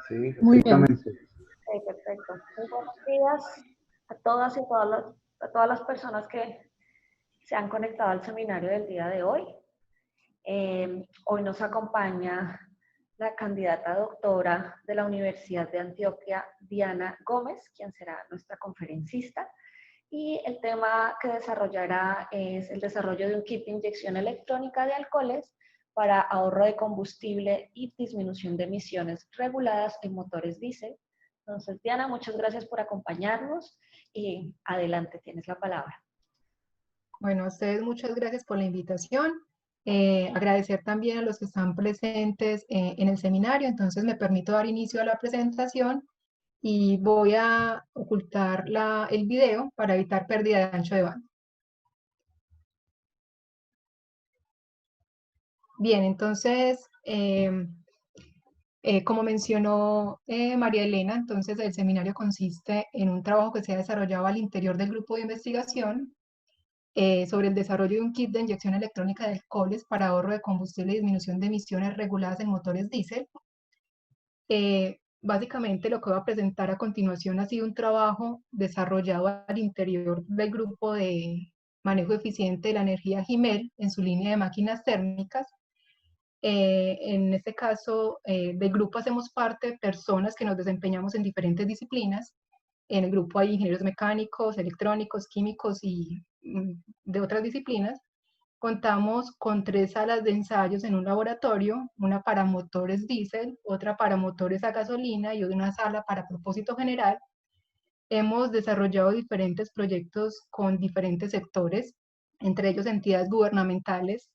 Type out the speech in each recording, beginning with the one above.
Sí, Muy bien. perfectamente. Ok, perfecto. Muy buenos días a todas y a todas las personas que se han conectado al seminario del día de hoy. Hoy nos acompaña la candidata doctora de la Universidad de Antioquia, Diana Gómez, quien será nuestra conferencista. Y el tema que desarrollará es el desarrollo de un kit de inyección electrónica de alcoholes para ahorro de combustible y disminución de emisiones reguladas en motores diésel. Entonces, Diana, muchas gracias por acompañarnos y adelante, tienes la palabra. Bueno, a ustedes muchas gracias por la invitación. Agradecer también a los que están presentes en el seminario. Entonces me permito dar inicio a la presentación y voy a ocultar el video para evitar pérdida de ancho de banda. Bien, entonces, como mencionó María Elena, entonces el seminario consiste en un trabajo que se ha desarrollado al interior del grupo de investigación sobre el desarrollo de un kit de inyección electrónica de alcoholes para ahorro de combustible y disminución de emisiones reguladas en motores diésel. Básicamente lo que voy a presentar a continuación ha sido un trabajo desarrollado al interior del grupo de manejo eficiente de la energía GIMEL en su línea de máquinas térmicas. En este caso, del grupo hacemos parte personas que nos desempeñamos en diferentes disciplinas. En el grupo hay ingenieros mecánicos, electrónicos, químicos y de otras disciplinas. Contamos con 3 salas de ensayos en un laboratorio, una para motores diésel, otra para motores a gasolina y una sala para propósito general. Hemos desarrollado diferentes proyectos con diferentes sectores, entre ellos entidades gubernamentales.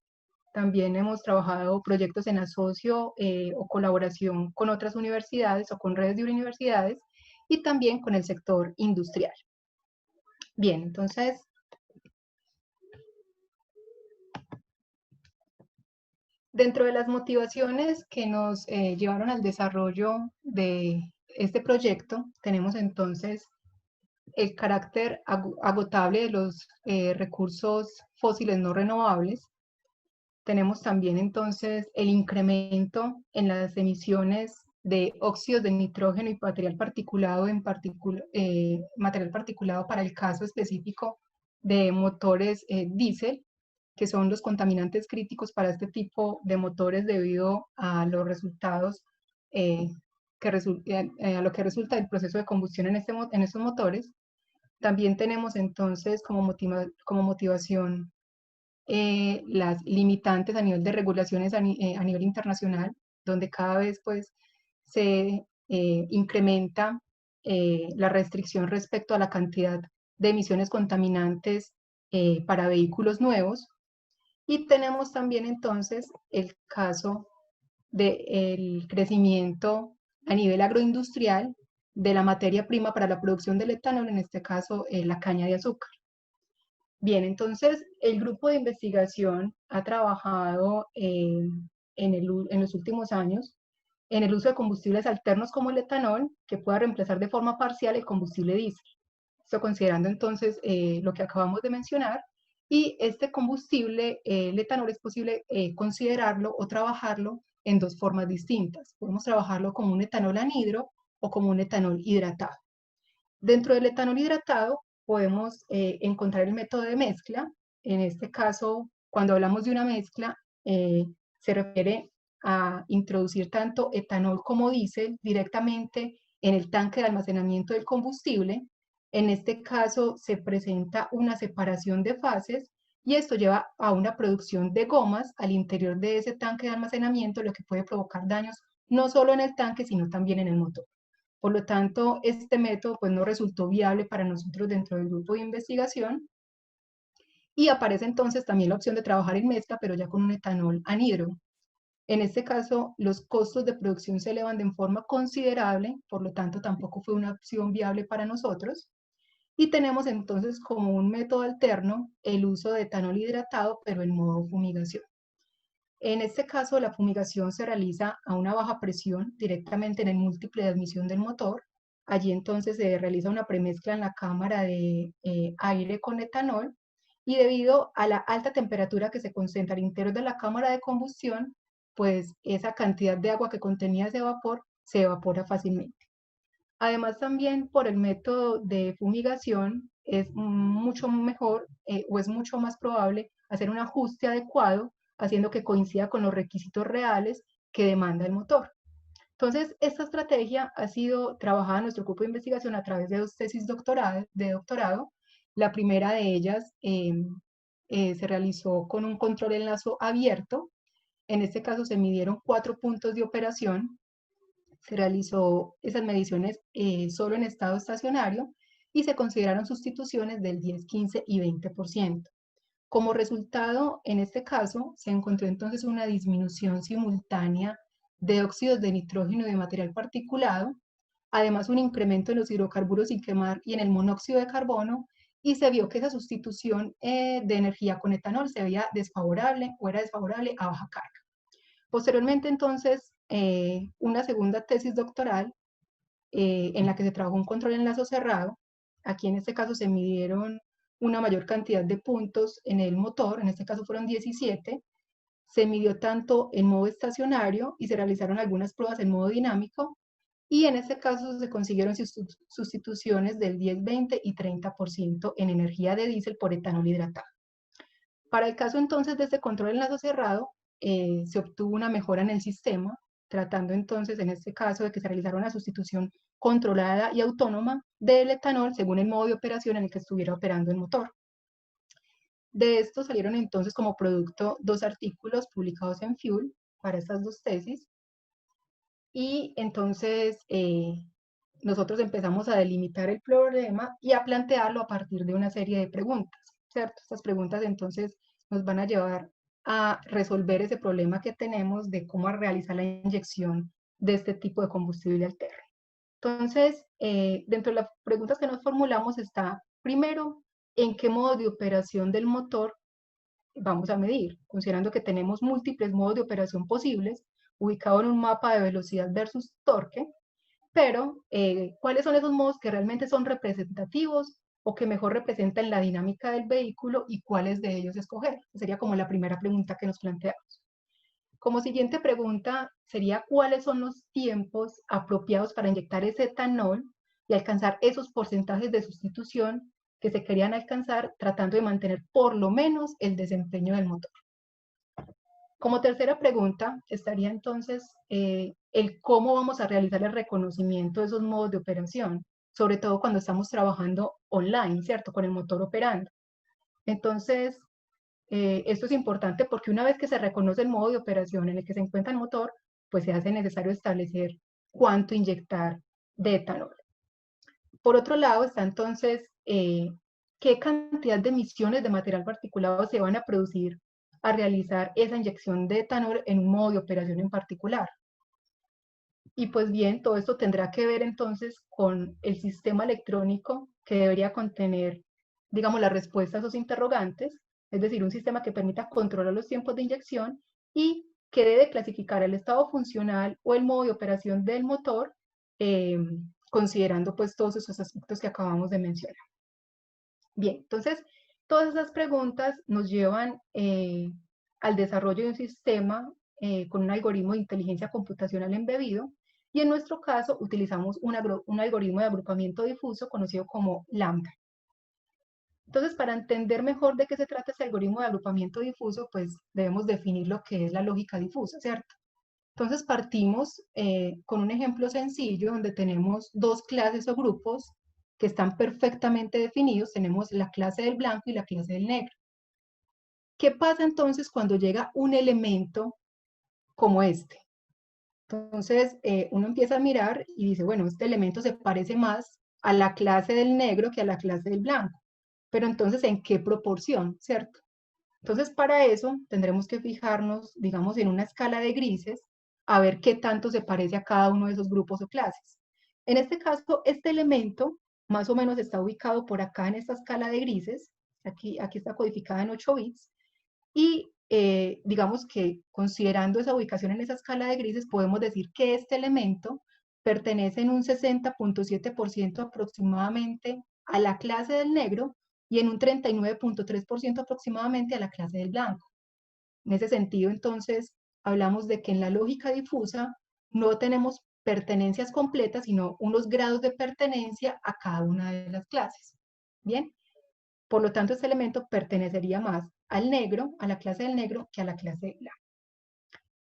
También hemos trabajado proyectos en asocio o colaboración con otras universidades o con redes de universidades y también con el sector industrial. Bien, entonces, dentro de las motivaciones que nos llevaron al desarrollo de este proyecto, tenemos entonces el carácter agotable de los recursos fósiles no renovables. Tenemos también entonces el incremento en las emisiones de óxidos de nitrógeno y material particulado, material particulado para el caso específico de motores diésel, que son los contaminantes críticos para este tipo de motores debido a los resultados a lo que resulta el proceso de combustión en estos motores. También tenemos entonces como motivación las limitantes a nivel de regulaciones a nivel internacional, donde cada vez pues se incrementa la restricción respecto a la cantidad de emisiones contaminantes para vehículos nuevos. Y tenemos también entonces el caso del crecimiento a nivel agroindustrial de la materia prima para la producción del etanol, en este caso la caña de azúcar. Bien, entonces el grupo de investigación ha trabajado en los últimos años en el uso de combustibles alternos como el etanol, que pueda reemplazar de forma parcial el combustible diésel. Esto considerando entonces lo que acabamos de mencionar, y este combustible, el etanol, es posible considerarlo o trabajarlo en 2 formas distintas. Podemos trabajarlo como un etanol anhidro o como un etanol hidratado. Dentro del etanol hidratado podemos encontrar el método de mezcla. En este caso, cuando hablamos de una mezcla, se refiere a introducir tanto etanol como diésel directamente en el tanque de almacenamiento del combustible. En este caso se presenta una separación de fases y esto lleva a una producción de gomas al interior de ese tanque de almacenamiento, lo que puede provocar daños no solo en el tanque, sino también en el motor. Por lo tanto, este método pues, no resultó viable para nosotros dentro del grupo de investigación y aparece entonces también la opción de trabajar en mezcla, pero ya con un etanol anhidro. En este caso, los costos de producción se elevan de forma considerable, por lo tanto tampoco fue una opción viable para nosotros. Y tenemos entonces como un método alterno el uso de etanol hidratado, pero en modo fumigación. En este caso, la fumigación se realiza a una baja presión directamente en el múltiple de admisión del motor. Allí entonces se realiza una premezcla en la cámara de aire con etanol y debido a la alta temperatura que se concentra al interior de la cámara de combustión, pues esa cantidad de agua que contenía ese vapor se evapora fácilmente. Además, también por el método de fumigación es mucho mejor o es mucho más probable hacer un ajuste adecuado, haciendo que coincida con los requisitos reales que demanda el motor. Entonces, esta estrategia ha sido trabajada en nuestro grupo de investigación a través de 2 tesis de doctorado. La primera de ellas se realizó con un control en lazo abierto. En este caso se midieron 4 puntos de operación. Se realizó esas mediciones solo en estado estacionario y se consideraron sustituciones del 10, 15 y 20%. Como resultado, en este caso, se encontró entonces una disminución simultánea de óxidos de nitrógeno y de material particulado, además un incremento en los hidrocarburos sin quemar y en el monóxido de carbono, y se vio que esa sustitución de energía con etanol se veía desfavorable o era desfavorable a baja carga. Posteriormente, entonces, una segunda tesis doctoral en la que se trabajó un control en lazo cerrado. Aquí en este caso se midieron una mayor cantidad de puntos en el motor, en este caso fueron 17. Se midió tanto en modo estacionario y se realizaron algunas pruebas en modo dinámico, y en este caso se consiguieron sustituciones del 10, 20 y 30% en energía de diésel por etanol hidratado. Para el caso entonces de este control en lazo cerrado, se obtuvo una mejora en el sistema, tratando entonces en este caso de que se realizara una sustitución controlada y autónoma del etanol según el modo de operación en el que estuviera operando el motor. De esto salieron entonces como producto 2 artículos publicados en Fuel para estas 2 tesis, y entonces nosotros empezamos a delimitar el problema y a plantearlo a partir de una serie de preguntas, ¿cierto? Estas preguntas entonces nos van a llevar a resolver ese problema que tenemos de cómo realizar la inyección de este tipo de combustible alterno. Entonces, dentro de las preguntas que nos formulamos está, primero, ¿en qué modo de operación del motor vamos a medir? Considerando que tenemos múltiples modos de operación posibles, ubicado en un mapa de velocidad versus torque, pero ¿cuáles son esos modos que realmente son representativos o que mejor representan la dinámica del vehículo y cuáles de ellos escoger? Sería como la primera pregunta que nos planteamos. Como siguiente pregunta sería ¿cuáles son los tiempos apropiados para inyectar ese etanol y alcanzar esos porcentajes de sustitución que se querían alcanzar tratando de mantener por lo menos el desempeño del motor? Como tercera pregunta estaría entonces el cómo vamos a realizar el reconocimiento de esos modos de operación, sobre todo cuando estamos trabajando online, ¿cierto? Con el motor operando. Entonces, esto es importante porque una vez que se reconoce el modo de operación en el que se encuentra el motor, pues se hace necesario establecer cuánto inyectar de etanol. Por otro lado está entonces qué cantidad de emisiones de material particulado se van a producir a realizar esa inyección de etanol en un modo de operación en particular. Y pues bien, todo esto tendrá que ver entonces con el sistema electrónico que debería contener, digamos, la respuesta a esos interrogantes, es decir, un sistema que permita controlar los tiempos de inyección y que debe clasificar el estado funcional o el modo de operación del motor, considerando pues todos esos aspectos que acabamos de mencionar. Bien, entonces, todas esas preguntas nos llevan al desarrollo de un sistema con un algoritmo de inteligencia computacional embebido, y en nuestro caso utilizamos un algoritmo de agrupamiento difuso conocido como Lambda. Entonces, para entender mejor de qué se trata este algoritmo de agrupamiento difuso, pues debemos definir lo que es la lógica difusa, ¿cierto? Entonces partimos con un ejemplo sencillo donde tenemos 2 clases o grupos que están perfectamente definidos. Tenemos la clase del blanco y la clase del negro. ¿Qué pasa entonces cuando llega un elemento como este? Entonces uno empieza a mirar y dice, bueno, este elemento se parece más a la clase del negro que a la clase del blanco. Pero entonces, ¿en qué proporción, cierto? Entonces, para eso tendremos que fijarnos, digamos, en una escala de grises, a ver qué tanto se parece a cada uno de esos grupos o clases. En este caso, este elemento más o menos está ubicado por acá en esta escala de grises, aquí está codificada en 8 bits, y digamos que considerando esa ubicación en esa escala de grises, podemos decir que este elemento pertenece en un 60.7% aproximadamente a la clase del negro y en un 39.3% aproximadamente a la clase del blanco. En ese sentido, entonces, hablamos de que en la lógica difusa no tenemos pertenencias completas, sino unos grados de pertenencia a cada una de las clases. Bien, por lo tanto, este elemento pertenecería más al negro, a la clase del negro, que a la clase blanca.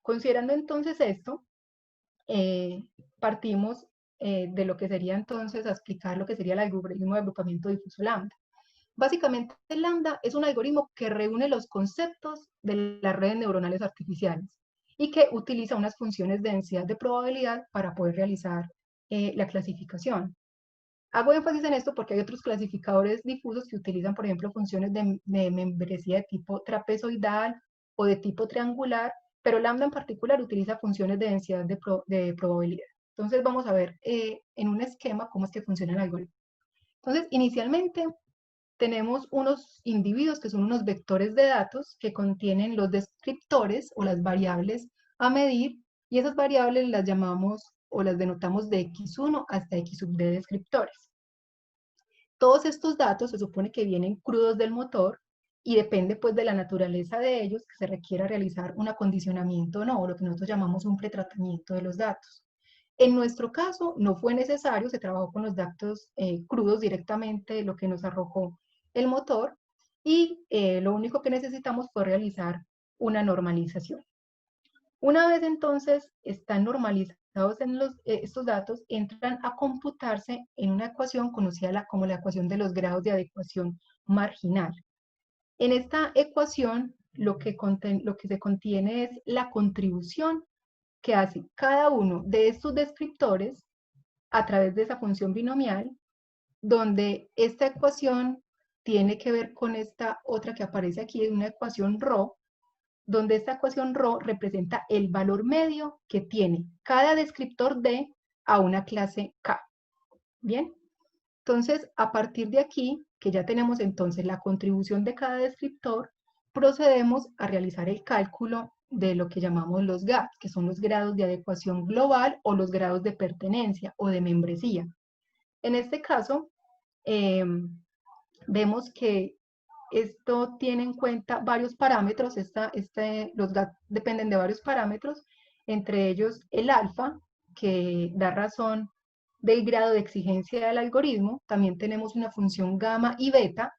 Considerando entonces esto, partimos de lo que sería entonces a explicar lo que sería el algoritmo de agrupamiento difuso lambda. Básicamente, el lambda es un algoritmo que reúne los conceptos de las redes neuronales artificiales y que utiliza unas funciones de densidad de probabilidad para poder realizar la clasificación. Hago énfasis en esto porque hay otros clasificadores difusos que utilizan, por ejemplo, funciones de membresía de tipo trapezoidal o de tipo triangular, pero lambda en particular utiliza funciones de densidad de probabilidad. Entonces vamos a ver en un esquema cómo es que funciona el algoritmo. Entonces, inicialmente tenemos unos individuos que son unos vectores de datos que contienen los descriptores o las variables a medir, y esas variables las llamamos o las denotamos de x1 hasta x sub d descriptores. Todos estos datos se supone que vienen crudos del motor y depende pues de la naturaleza de ellos que se requiera realizar un acondicionamiento o no, o lo que nosotros llamamos un pretratamiento de los datos. En nuestro caso no fue necesario, se trabajó con los datos crudos directamente, lo que nos arrojó el motor, y lo único que necesitamos fue realizar una normalización. Una vez entonces están normalizados en estos datos, entran a computarse en una ecuación conocida como la ecuación de los grados de adecuación marginal. En esta ecuación lo que se contiene es la contribución que hace cada uno de estos descriptores a través de esa función binomial, donde esta ecuación tiene que ver con esta otra que aparece aquí, es una ecuación ρ, donde esta ecuación ρ representa el valor medio que tiene cada descriptor D a una clase K. ¿Bien? Entonces, a partir de aquí, que ya tenemos entonces la contribución de cada descriptor, procedemos a realizar el cálculo de lo que llamamos los gaps, que son los grados de adecuación global o los grados de pertenencia o de membresía. En este caso, vemos que esto tiene en cuenta varios parámetros, los gaps dependen de varios parámetros, entre ellos el alfa, que da razón del grado de exigencia del algoritmo. También tenemos una función gamma y beta.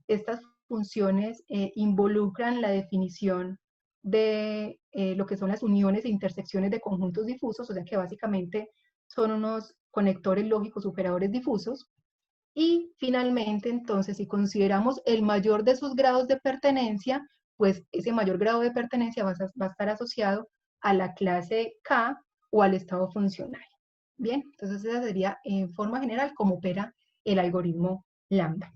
Estas funciones involucran la definición de lo que son las uniones e intersecciones de conjuntos difusos, o sea que básicamente son unos conectores lógicos operadores difusos. Y finalmente, entonces, si consideramos el mayor de sus grados de pertenencia, pues ese mayor grado de pertenencia va a estar asociado a la clase K o al estado funcional. Bien, entonces esa sería en forma general cómo opera el algoritmo lambda.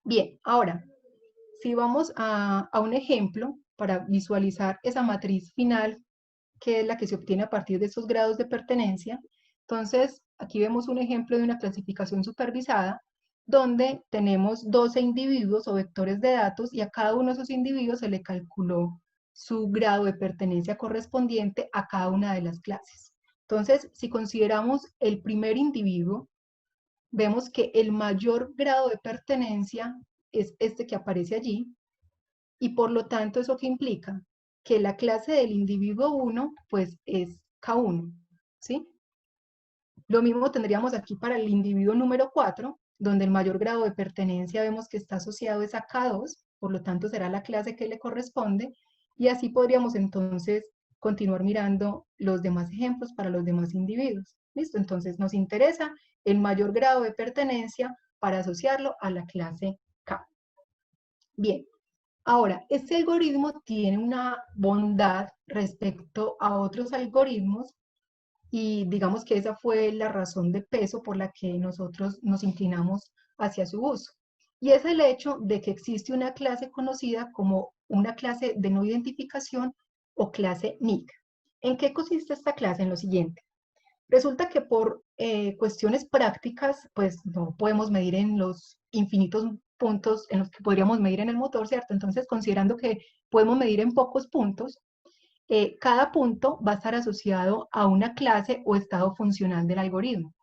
Bien, ahora, si vamos a un ejemplo para visualizar esa matriz final, que es la que se obtiene a partir de estos grados de pertenencia, entonces aquí vemos un ejemplo de una clasificación supervisada, donde tenemos 12 individuos o vectores de datos y a cada uno de esos individuos se le calculó su grado de pertenencia correspondiente a cada una de las clases. Entonces, si consideramos el primer individuo, vemos que el mayor grado de pertenencia es este que aparece allí, y por lo tanto, ¿eso qué implica? Que la clase del individuo 1, pues es K1, ¿sí? Lo mismo tendríamos aquí para el individuo número 4, donde el mayor grado de pertenencia vemos que está asociado es a K2, por lo tanto será la clase que le corresponde, y así podríamos entonces continuar mirando los demás ejemplos para los demás individuos. ¿Listo? Entonces nos interesa el mayor grado de pertenencia para asociarlo a la clase K. Bien, ahora, este algoritmo tiene una bondad respecto a otros algoritmos y digamos que esa fue la razón de peso por la que nosotros nos inclinamos hacia su uso. Y es el hecho de que existe una clase conocida como una clase de no identificación o clase NIC. ¿En qué consiste esta clase? En lo siguiente. Resulta que por cuestiones prácticas, pues no podemos medir en los infinitos puntos en los que podríamos medir en el motor, ¿cierto? Entonces, considerando que podemos medir en pocos puntos, cada punto va a estar asociado a una clase o estado funcional del algoritmo.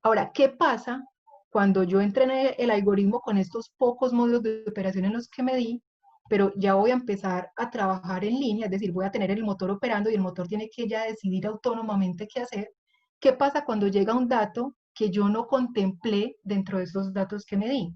Ahora, ¿qué pasa cuando yo entrené el algoritmo con estos pocos módulos de operación en los que medí? pero ya voy a empezar a trabajar en línea, es decir, voy a tener el motor operando y el motor tiene que ya decidir autónomamente qué hacer. ¿Qué pasa cuando llega un dato que yo no contemplé dentro de esos datos que me di?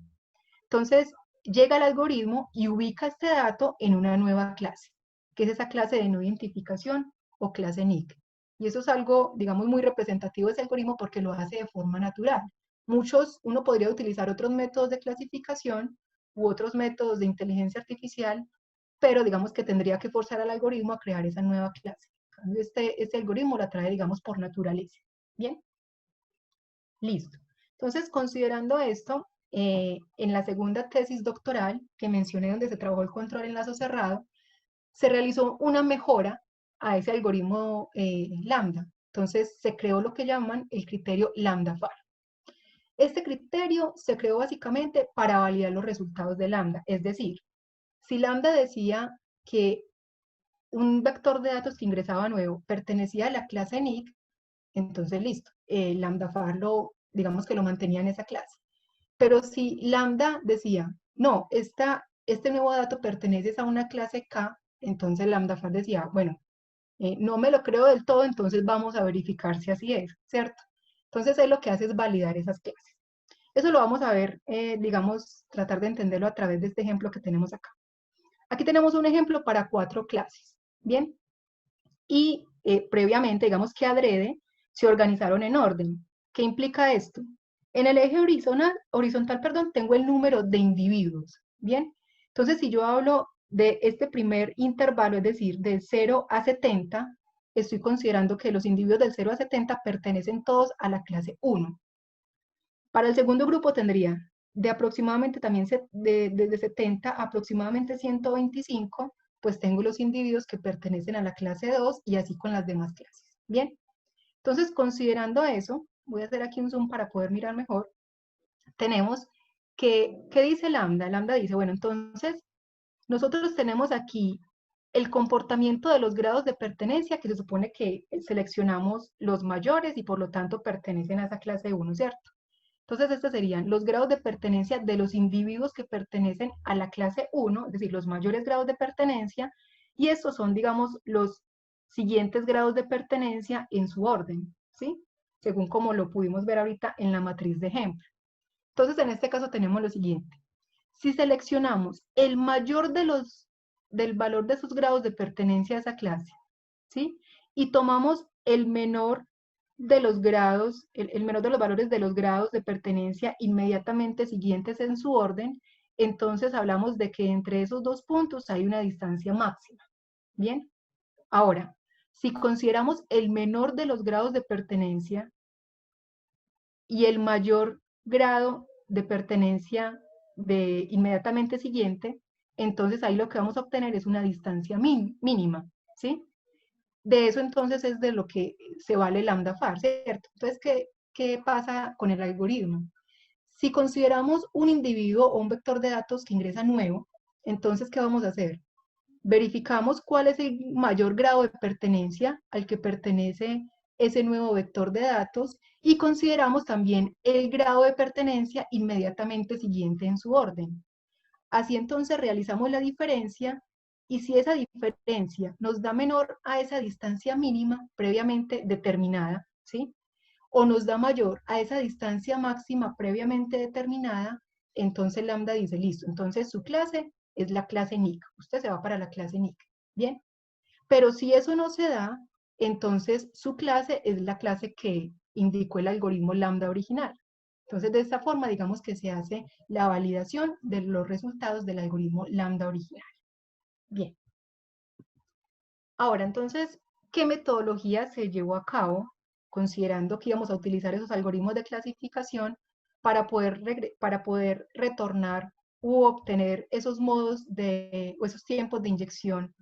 Entonces, llega el algoritmo y ubica este dato en una nueva clase, que es esa clase de no identificación o clase NIC. Y eso es algo, digamos, muy representativo de ese algoritmo porque lo hace de forma natural. Uno podría utilizar otros métodos de clasificación u otros métodos de inteligencia artificial, pero digamos que tendría que forzar al algoritmo a crear esa nueva clase. Este algoritmo la trae, digamos, por naturaleza. Bien, listo. Entonces, considerando esto, en la segunda tesis doctoral que mencioné donde se trabajó el control en lazo cerrado, se realizó una mejora a ese algoritmo lambda. Entonces, se creó lo que llaman el criterio lambda-FAR. Este criterio se creó básicamente para validar los resultados de lambda, es decir, si lambda decía que un vector de datos que ingresaba nuevo pertenecía a la clase NIC, entonces listo, lambda far digamos que lo mantenía en esa clase. Pero si lambda decía, no, este nuevo dato pertenece a una clase K, entonces lambda far decía, bueno, no me lo creo del todo, entonces vamos a verificar si así es, ¿cierto? Entonces él lo que hace es validar esas clases. Eso lo vamos a ver, digamos, tratar de entenderlo a través de este ejemplo que tenemos acá. Aquí tenemos un ejemplo para 4 clases, ¿bien? Y previamente, digamos que adrede, se organizaron en orden. ¿Qué implica esto? En el eje horizontal, tengo el número de individuos, ¿bien? Entonces, si yo hablo de este primer intervalo, es decir, del 0 a 70, estoy considerando que los individuos del 0 a 70 pertenecen todos a la clase 1. Para el segundo grupo tendría de aproximadamente también desde 70 a aproximadamente 125, pues tengo los individuos que pertenecen a la clase 2 y así con las demás clases. Bien, entonces considerando eso, voy a hacer aquí un zoom para poder mirar mejor, tenemos que, ¿qué dice lambda? Lambda dice, bueno, entonces nosotros tenemos aquí el comportamiento de los grados de pertenencia, que se supone que seleccionamos los mayores y por lo tanto pertenecen a esa clase 1, ¿cierto? Entonces, estos serían los grados de pertenencia de los individuos que pertenecen a la clase 1, es decir, los mayores grados de pertenencia, y estos son, digamos, los siguientes grados de pertenencia en su orden, ¿sí? Según como lo pudimos ver ahorita en la matriz de ejemplo. Entonces, en este caso tenemos lo siguiente. Si seleccionamos el mayor del valor de sus grados de pertenencia a esa clase, ¿sí? Y tomamos el menor de los grados, el menor de los valores de los grados de pertenencia inmediatamente siguientes en su orden, entonces hablamos de que entre esos dos puntos hay una distancia máxima. Bien, ahora, si consideramos el menor de los grados de pertenencia y el mayor grado de pertenencia de inmediatamente siguiente, entonces ahí lo que vamos a obtener es una distancia mínima, ¿sí? De eso entonces es de lo que se vale lambda far, ¿cierto? Entonces, ¿qué pasa con el algoritmo? Si consideramos un individuo o un vector de datos que ingresa nuevo, entonces, ¿qué vamos a hacer? Verificamos cuál es el mayor grado de pertenencia al que pertenece ese nuevo vector de datos y consideramos también el grado de pertenencia inmediatamente siguiente en su orden. Así entonces realizamos la diferencia y si esa diferencia nos da menor a esa distancia mínima previamente determinada, ¿sí? O nos da mayor a esa distancia máxima previamente determinada, entonces lambda dice, listo, entonces su clase es la clase NIC. Usted se va para la clase NIC, ¿bien? Pero si eso no se da, entonces su clase es la clase que indicó el algoritmo lambda original. Entonces, de esta forma, digamos que se hace la validación de los resultados del algoritmo lambda original. Bien. Ahora, entonces, ¿qué metodología se llevó a cabo considerando que íbamos a utilizar esos algoritmos de clasificación para poder retornar u obtener esos modos o esos tiempos de inyección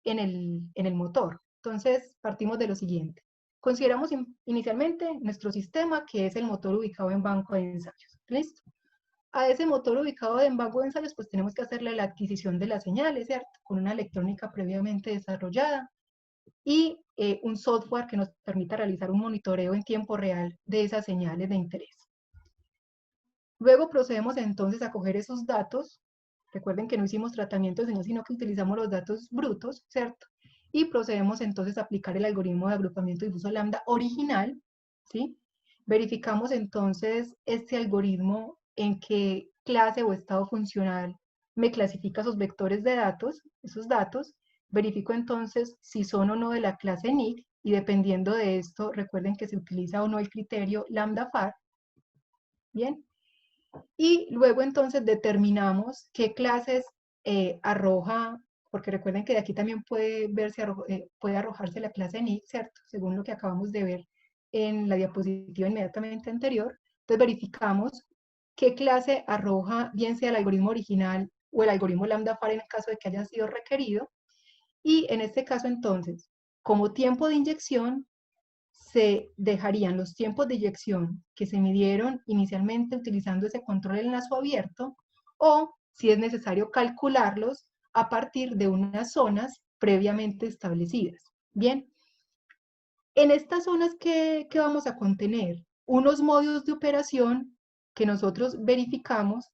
en el motor? Entonces, partimos de lo siguiente. Consideramos inicialmente nuestro sistema, que es el motor ubicado en banco de ensayos. ¿Listo? A ese motor ubicado en banco de ensayos, pues tenemos que hacerle la adquisición de las señales, ¿cierto? Con una electrónica previamente desarrollada y un software que nos permita realizar un monitoreo en tiempo real de esas señales de interés. Luego procedemos entonces a coger esos datos Recuerden que no hicimos tratamiento de señal, sino que utilizamos los datos brutos, ¿cierto? Y procedemos entonces a aplicar el algoritmo de agrupamiento difuso lambda original, ¿sí? Verificamos entonces este algoritmo en qué clase o estado funcional me clasifica esos vectores de datos, esos datos. Verifico entonces si son o no de la clase NIC, y dependiendo de esto, recuerden que se utiliza o no el criterio lambda-FAR, ¿bien? Y luego entonces determinamos qué clases arroja, porque recuerden que de aquí también puede verse, puede arrojarse la clase NIC, ¿cierto? Según lo que acabamos de ver en la diapositiva inmediatamente anterior. Entonces verificamos qué clase arroja, bien sea el algoritmo original o el algoritmo lambda-FAR en el caso de que haya sido requerido. Y en este caso entonces, como tiempo de inyección, se dejarían los tiempos de eyección que se midieron inicialmente utilizando ese control en lazo abierto, o si es necesario calcularlos a partir de unas zonas previamente establecidas. Bien, en estas zonas ¿qué vamos a contener? Unos modos de operación que nosotros verificamos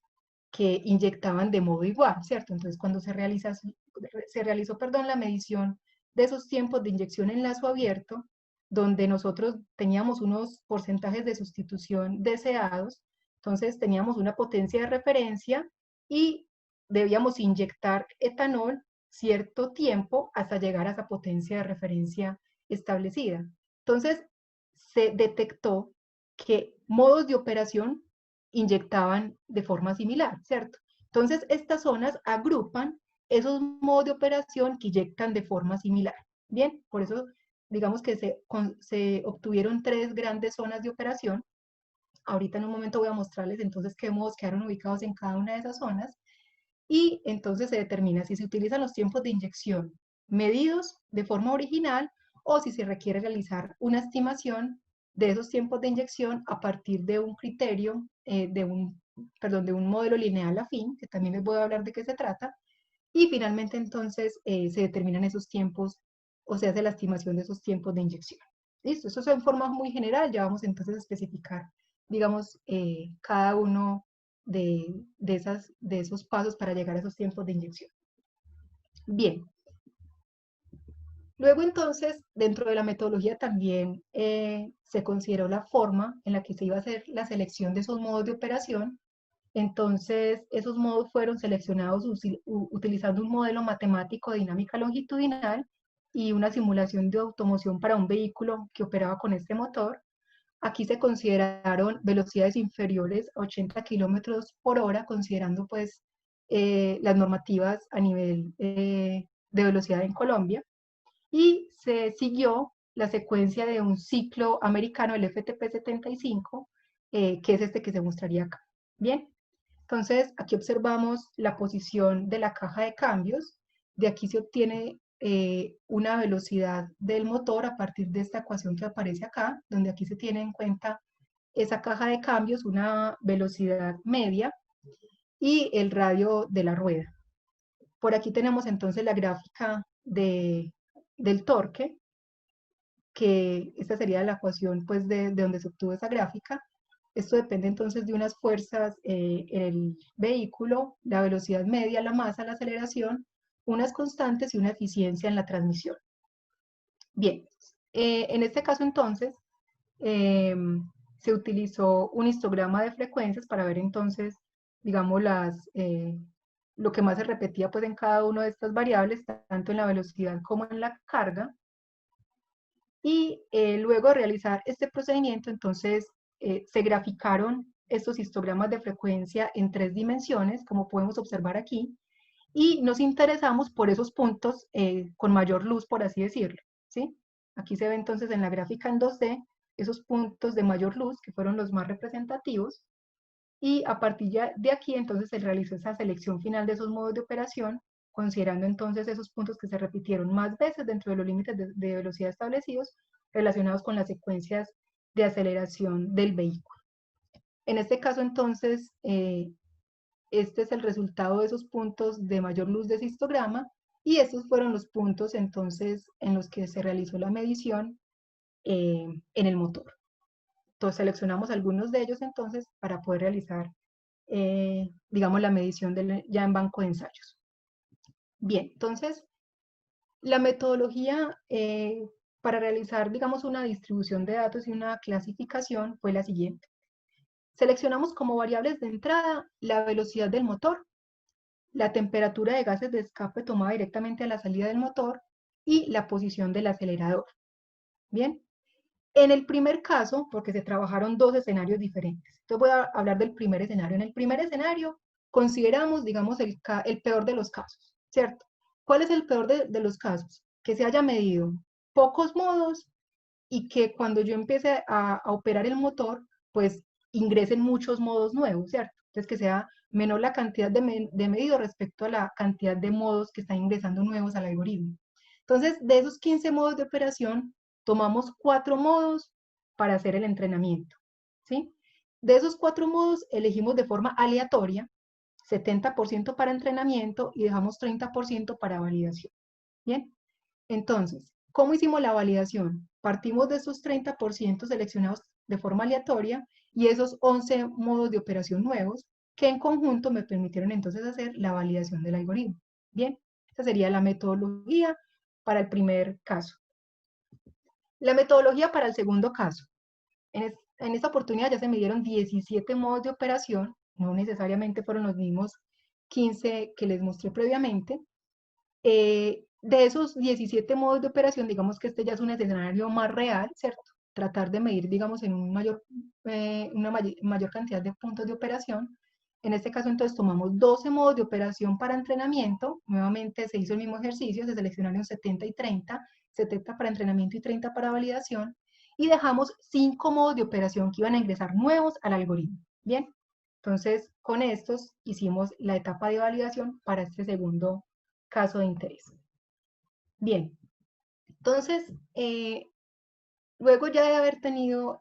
que inyectaban de modo igual, ¿cierto? Entonces, cuando se realizó, perdón, la medición de esos tiempos de inyección en lazo abierto, donde nosotros teníamos unos porcentajes de sustitución deseados, entonces teníamos una potencia de referencia y debíamos inyectar etanol cierto tiempo hasta llegar a esa potencia de referencia establecida. Entonces, se detectó que modos de operación inyectaban de forma similar, ¿cierto? Entonces, estas zonas agrupan esos modos de operación que inyectan de forma similar. Bien, por eso digamos que se obtuvieron 3 grandes zonas de operación. Ahorita en un momento voy a mostrarles entonces qué modos quedaron ubicados en cada una de esas zonas. Y entonces se determina si se utilizan los tiempos de inyección medidos de forma original o si se requiere realizar una estimación de esos tiempos de inyección a partir de un criterio, de un modelo lineal afín, que también les voy a hablar de qué se trata, y finalmente entonces se determinan esos tiempos o se hace la estimación de esos tiempos de inyección. Listo, eso es en forma muy general, ya vamos entonces a especificar, digamos, cada uno de esos pasos para llegar a esos tiempos de inyección. Bien, luego entonces, dentro de la metodología también se consideró la forma en la que se iba a hacer la selección de esos modos de operación. Entonces, esos modos fueron seleccionados utilizando un modelo matemático de dinámica longitudinal y una simulación de automoción para un vehículo que operaba con este motor. Aquí se consideraron velocidades inferiores a 80 kilómetros por hora, considerando pues las normativas a nivel de velocidad en Colombia. Y se siguió la secuencia de un ciclo americano, el FTP 75, que es este que se mostraría acá. Bien, entonces aquí observamos la posición de la caja de cambios. De aquí se obtiene una velocidad del motor a partir de esta ecuación que aparece acá, donde aquí se tiene en cuenta esa caja de cambios, una velocidad media y el radio de la rueda. Por aquí tenemos entonces la gráfica del torque, que esta sería la ecuación pues de donde se obtuvo esa gráfica. Esto depende entonces de unas fuerzas en el vehículo, la velocidad media, la masa, la aceleración, unas constantes y una eficiencia en la transmisión. Bien, en este caso entonces se utilizó un histograma de frecuencias para ver entonces, digamos, lo que más se repetía pues en cada una de estas variables, tanto en la velocidad como en la carga. Y luego de realizar este procedimiento, entonces se graficaron estos histogramas de frecuencia en 3 dimensiones, como podemos observar aquí, y nos interesamos por esos puntos con mayor luz, por así decirlo, ¿sí? Aquí se ve entonces en la gráfica en 2D esos puntos de mayor luz, que fueron los más representativos, y a partir de aquí entonces se realizó esa selección final de esos modos de operación, considerando entonces esos puntos que se repitieron más veces dentro de los límites de velocidad establecidos relacionados con las secuencias de aceleración del vehículo. En este caso entonces, este es el resultado de esos puntos de mayor luz de ese histograma, y estos fueron los puntos entonces en los que se realizó la medición en el motor. Entonces seleccionamos algunos de ellos entonces para poder realizar digamos, la medición ya en banco de ensayos. Bien, entonces, la metodología para realizar, digamos, una distribución de datos y una clasificación fue la siguiente. Seleccionamos como variables de entrada la velocidad del motor, la temperatura de gases de escape tomada directamente a la salida del motor y la posición del acelerador. Bien, en el primer caso, porque se trabajaron dos escenarios diferentes, entonces voy a hablar del primer escenario. En el primer escenario consideramos, digamos, el peor de los casos, ¿cierto? ¿Cuál es el peor de los casos? Que se haya medido pocos modos y que cuando yo empiece a operar el motor, pues ingresen muchos modos nuevos, ¿cierto? Entonces que sea menor la cantidad de medido respecto a la cantidad de modos que están ingresando nuevos al algoritmo. Entonces, de esos 15 modos de operación, tomamos 4 modos para hacer el entrenamiento, ¿sí? De esos 4 modos, elegimos de forma aleatoria, 70% para entrenamiento y dejamos 30% para validación, ¿bien? Entonces, ¿cómo hicimos la validación? Partimos de esos 30% seleccionados de forma aleatoria y esos 11 modos de operación nuevos que en conjunto me permitieron entonces hacer la validación del algoritmo. Bien, esa sería la metodología para el primer caso. La metodología para el segundo caso. En esta oportunidad ya se me dieron 17 modos de operación, no necesariamente fueron los mismos 15 que les mostré previamente. De esos 17 modos de operación, digamos que este ya es un escenario más real, ¿cierto? Tratar de medir, digamos, en una mayor cantidad de puntos de operación. En este caso, entonces, tomamos 12 modos de operación para entrenamiento. Nuevamente se hizo el mismo ejercicio, se seleccionaron 70 y 30, 70 para entrenamiento y 30 para validación. Y dejamos 5 modos de operación que iban a ingresar nuevos al algoritmo. Bien, entonces, con estos hicimos la etapa de validación para este segundo caso de interés. Bien, entonces, luego ya de haber tenido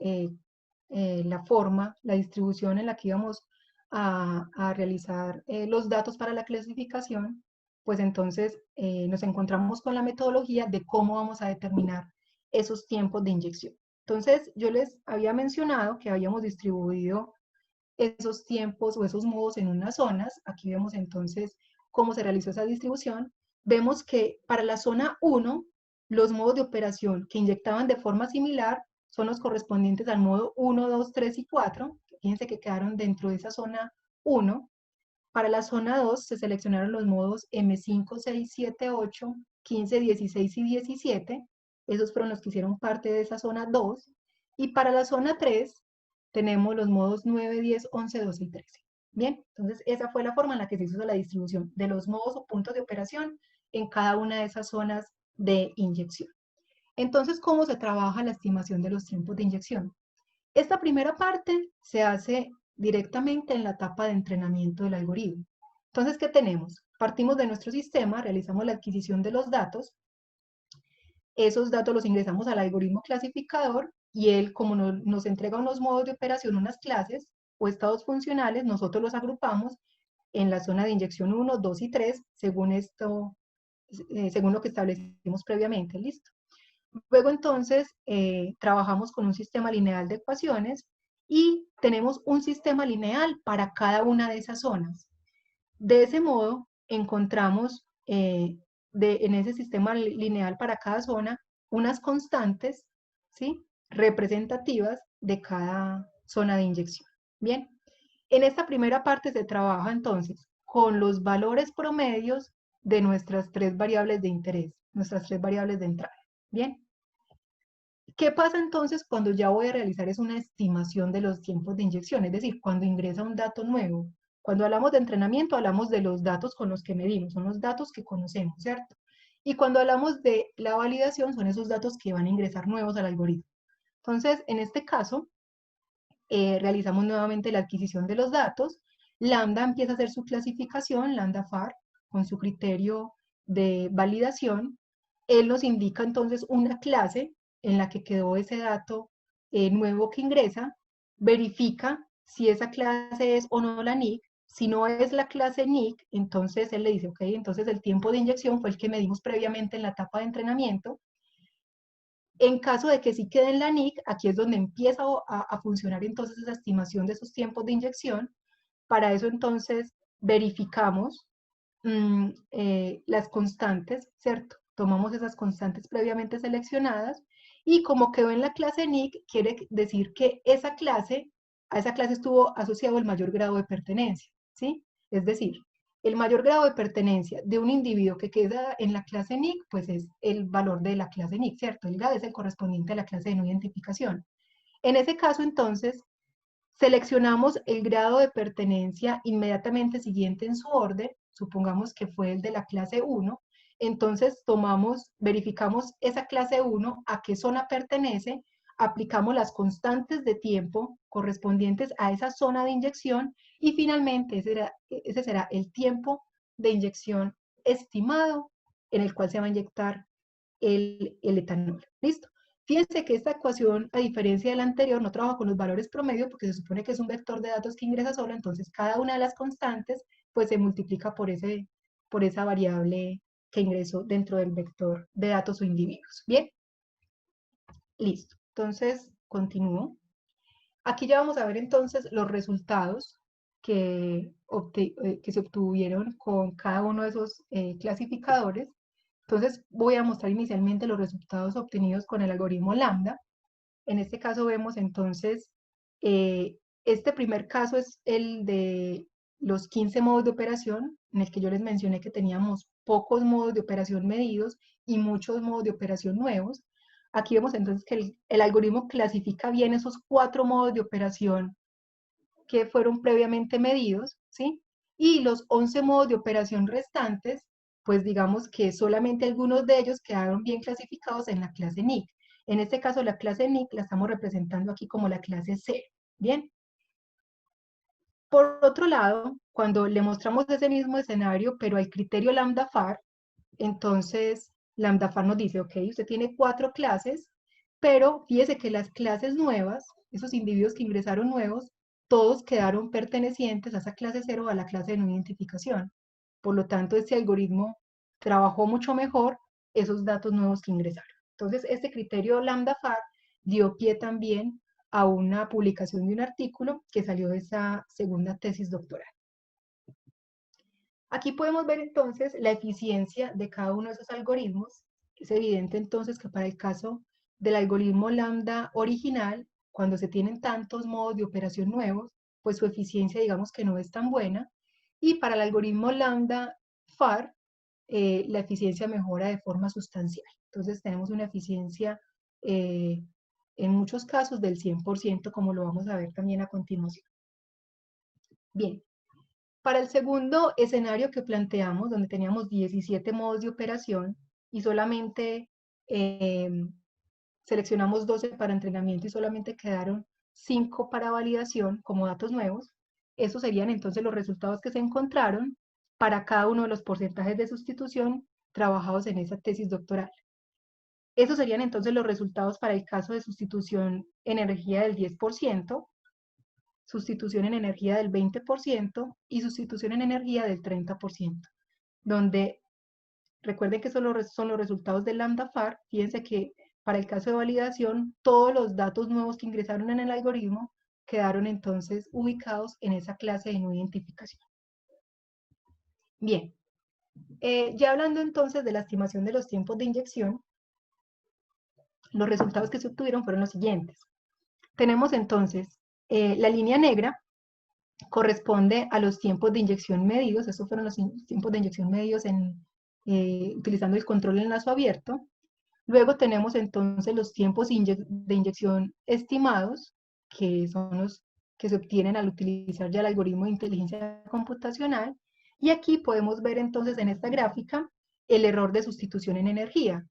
la forma, la distribución en la que íbamos a realizar los datos para la clasificación, pues entonces nos encontramos con la metodología de cómo vamos a determinar esos tiempos de inyección. Entonces, yo les había mencionado que habíamos distribuido esos tiempos o esos modos en unas zonas. Aquí vemos entonces cómo se realizó esa distribución. Vemos que para la zona 1, los modos de operación que inyectaban de forma similar son los correspondientes al modo 1, 2, 3 y 4. Fíjense que quedaron dentro de esa zona 1. Para la zona 2 se seleccionaron los modos M5, 6, 7, 8, 15, 16 y 17. Esos fueron los que hicieron parte de esa zona 2. Y para la zona 3 tenemos los modos 9, 10, 11, 12 y 13. Bien, entonces esa fue la forma en la que se hizo la distribución de los modos o puntos de operación en cada una de esas zonas de inyección. Entonces, ¿cómo se trabaja la estimación de los tiempos de inyección? Esta primera parte se hace directamente en la etapa de entrenamiento del algoritmo. Entonces, ¿qué tenemos? Partimos de nuestro sistema, realizamos la adquisición de los datos, esos datos los ingresamos al algoritmo clasificador y él, como nos entrega unos modos de operación, unas clases o estados funcionales, nosotros los agrupamos en la zona de inyección 1, 2 y 3, según según lo que establecimos previamente, ¿listo? Luego entonces trabajamos con un sistema lineal de ecuaciones y tenemos un sistema lineal para cada una de esas zonas. De ese modo encontramos en ese sistema lineal para cada zona unas constantes, ¿sí?, representativas de cada zona de inyección. Bien, en esta primera parte se trabaja entonces con los valores promedios de nuestras 3 variables de interés, nuestras 3 variables de entrada. Bien. ¿Qué pasa entonces cuando ya voy a realizar es una estimación de los tiempos de inyección? Es decir, cuando ingresa un dato nuevo. Cuando hablamos de entrenamiento, hablamos de los datos con los que medimos, son los datos que conocemos, ¿cierto? Y cuando hablamos de la validación, son esos datos que van a ingresar nuevos al algoritmo. Entonces, en este caso, realizamos nuevamente la adquisición de los datos. Lambda empieza a hacer su clasificación, Lambda FAR, con su criterio de validación. Él nos indica entonces una clase en la que quedó ese dato nuevo que ingresa, verifica si esa clase es o no la NIC. Si no es la clase NIC, entonces él le dice, ok, entonces el tiempo de inyección fue el que medimos previamente en la etapa de entrenamiento. En caso de que sí quede en la NIC, aquí es donde empieza a funcionar entonces esa estimación de esos tiempos de inyección. Para eso entonces verificamos las constantes, ¿cierto? Tomamos esas constantes previamente seleccionadas y como quedó en la clase NIC, quiere decir que a esa clase estuvo asociado el mayor grado de pertenencia, ¿sí? Es decir, el mayor grado de pertenencia de un individuo que queda en la clase NIC, pues es el valor de la clase NIC, ¿cierto? El GAD es el correspondiente a la clase de no identificación. En ese caso, entonces, seleccionamos el grado de pertenencia inmediatamente siguiente en su orden, supongamos que fue el de la clase 1, entonces verificamos esa clase 1 a qué zona pertenece, aplicamos las constantes de tiempo correspondientes a esa zona de inyección y finalmente ese será el tiempo de inyección estimado en el cual se va a inyectar el etanol. ¿Listo? Fíjense que esta ecuación, a diferencia de la anterior, no trabaja con los valores promedio porque se supone que es un vector de datos que ingresa solo, entonces cada una de las constantes pues se multiplica por esa variable que ingresó dentro del vector de datos o individuos. ¿Bien? Listo. Entonces, continúo. Aquí ya vamos a ver entonces los resultados que se obtuvieron con cada uno de esos clasificadores. Entonces voy a mostrar inicialmente los resultados obtenidos con el algoritmo lambda. En este caso vemos entonces, este primer caso es el de los 15 modos de operación, en el que yo les mencioné que teníamos pocos modos de operación medidos y muchos modos de operación nuevos. Aquí vemos entonces que el algoritmo clasifica bien esos 4 modos de operación que fueron previamente medidos, ¿sí? Y los 11 modos de operación restantes, pues digamos que solamente algunos de ellos quedaron bien clasificados en la clase NIC. En este caso, la clase NIC la estamos representando aquí como la clase 0, ¿bien? Por otro lado, cuando le mostramos ese mismo escenario, pero al criterio lambda FAR, entonces lambda FAR nos dice, ok, usted tiene 4 clases, pero fíjese que las clases nuevas, esos individuos que ingresaron nuevos, todos quedaron pertenecientes a esa clase 0 o a la clase de no identificación. Por lo tanto, este algoritmo trabajó mucho mejor esos datos nuevos que ingresaron. Entonces, este criterio lambda FAR dio pie también a una publicación de un artículo que salió de esa segunda tesis doctoral. Aquí podemos ver entonces la eficiencia de cada uno de esos algoritmos. Es evidente entonces que para el caso del algoritmo lambda original, cuando se tienen tantos modos de operación nuevos, pues su eficiencia digamos que no es tan buena. Y para el algoritmo lambda FAR, la eficiencia mejora de forma sustancial. Entonces tenemos una eficiencia en muchos casos del 100%, como lo vamos a ver también a continuación. Bien, para el segundo escenario que planteamos, donde teníamos 17 modos de operación y solamente seleccionamos 12 para entrenamiento y solamente quedaron 5 para validación como datos nuevos, esos serían entonces los resultados que se encontraron para cada uno de los porcentajes de sustitución trabajados en esa tesis doctoral. Esos serían entonces los resultados para el caso de sustitución en energía del 10%, sustitución en energía del 20% y sustitución en energía del 30%, donde recuerden que son los resultados del lambda FAR. Fíjense que para el caso de validación, todos los datos nuevos que ingresaron en el algoritmo quedaron entonces ubicados en esa clase de no identificación. Bien, ya hablando entonces de la estimación de los tiempos de inyección, los resultados que se obtuvieron fueron los siguientes. Tenemos entonces la línea negra, corresponde a los tiempos de inyección medidos. Estos fueron los tiempos de inyección medidos utilizando el control en lazo abierto. Luego tenemos entonces los tiempos de inyección estimados, que son los que se obtienen al utilizar ya el algoritmo de inteligencia computacional. Y aquí podemos ver entonces en esta gráfica el error de sustitución en energía.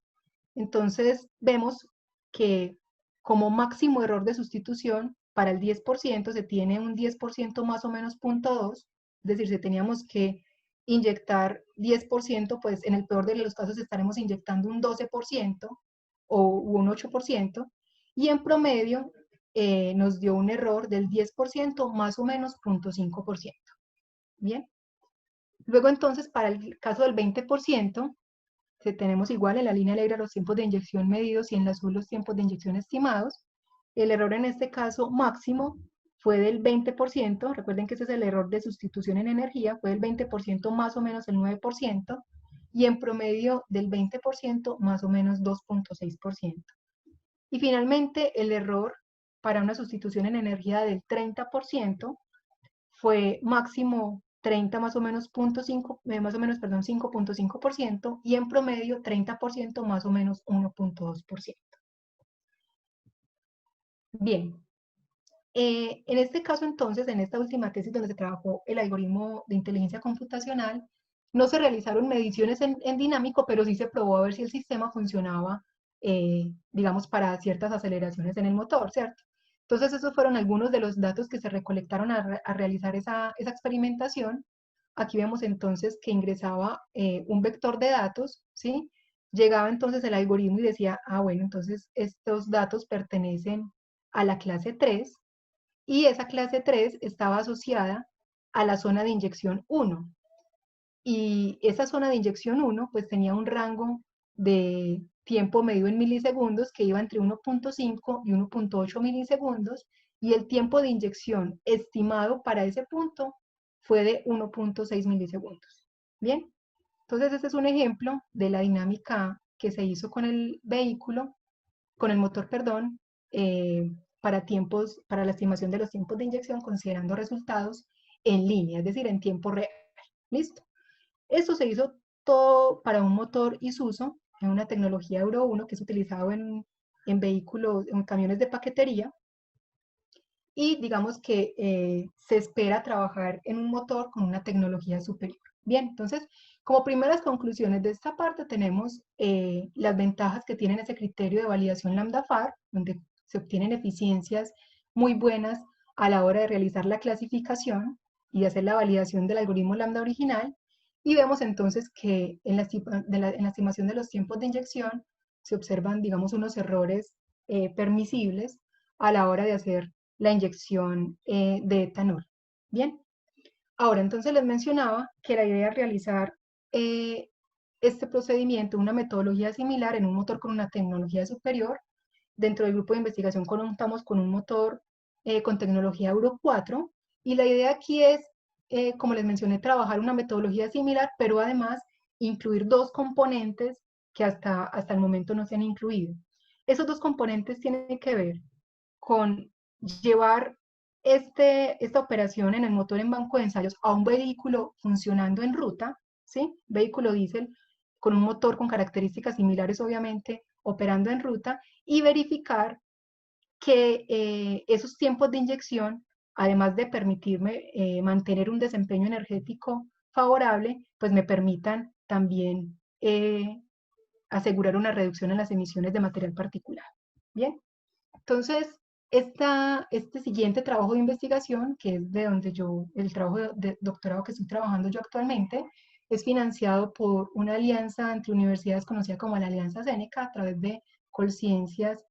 Entonces vemos que como máximo error de sustitución para el 10% se tiene un 10% más o menos 0.2, es decir, si teníamos que inyectar 10%, pues en el peor de los casos estaremos inyectando un 12% o un 8%, y en promedio nos dio un error del 10% más o menos 0.5%. Bien. Luego entonces para el caso del 20%, tenemos igual en la línea negra los tiempos de inyección medidos y en la azul los tiempos de inyección estimados. El error en este caso máximo fue del 20%, recuerden que ese es el error de sustitución en energía, fue del 20% más o menos el 9%, y en promedio del 20% más o menos 2.6%. Y finalmente el error para una sustitución en energía del 30% fue máximo 30 más o menos, más o menos, perdón, 5.5%, y en promedio 30% más o menos 1.2%. Bien, en este caso entonces, en esta última tesis donde se trabajó el algoritmo de inteligencia computacional, no se realizaron mediciones en dinámico, pero sí se probó a ver si el sistema funcionaba, digamos, para ciertas aceleraciones en el motor, ¿cierto? Entonces esos fueron algunos de los datos que se recolectaron a realizar esa experimentación. Aquí vemos entonces que ingresaba un vector de datos, ¿sí? Llegaba entonces el algoritmo y decía, ah, bueno, entonces estos datos pertenecen a la clase 3, y esa clase 3 estaba asociada a la zona de inyección 1. Y esa zona de inyección 1 pues tenía un rango de tiempo medido en milisegundos que iba entre 1.5 y 1.8 milisegundos, y el tiempo de inyección estimado para ese punto fue de 1.6 milisegundos. Bien, entonces este es un ejemplo de la dinámica que se hizo con el vehículo, con el motor, perdón, para la estimación de los tiempos de inyección considerando resultados en línea, es decir, en tiempo real. ¿Listo? Esto se hizo todo para un motor Isuzu, en una tecnología Euro 1 que es utilizado en vehículos, en camiones de paquetería, y digamos que se espera trabajar en un motor con una tecnología superior. Bien, entonces, como primeras conclusiones de esta parte tenemos las ventajas que tienen ese criterio de validación lambda-FAR, donde se obtienen eficiencias muy buenas a la hora de realizar la clasificación y de hacer la validación del algoritmo lambda original, y vemos entonces que en la estimación de los tiempos de inyección se observan, digamos, unos errores permisibles a la hora de hacer la inyección de etanol. Bien, ahora entonces les mencionaba que la idea es realizar este procedimiento, una metodología similar en un motor con una tecnología superior. Dentro del grupo de investigación contamos con un motor con tecnología Euro 4, y la idea aquí es, como les mencioné, trabajar una metodología similar, pero además incluir dos componentes que hasta el momento no se han incluido. Esos dos componentes tienen que ver con llevar esta operación en el motor en banco de ensayos a un vehículo funcionando en ruta, ¿sí? Vehículo diésel con un motor con características similares, obviamente, operando en ruta, y verificar que esos tiempos de inyección, además de permitirme mantener un desempeño energético favorable, pues me permitan también asegurar una reducción en las emisiones de material particulado. Bien, entonces, este siguiente trabajo de investigación, que es de donde el trabajo de doctorado que estoy trabajando yo actualmente, es financiado por una alianza entre universidades conocida como la Alianza Seneca a través de Colciencias,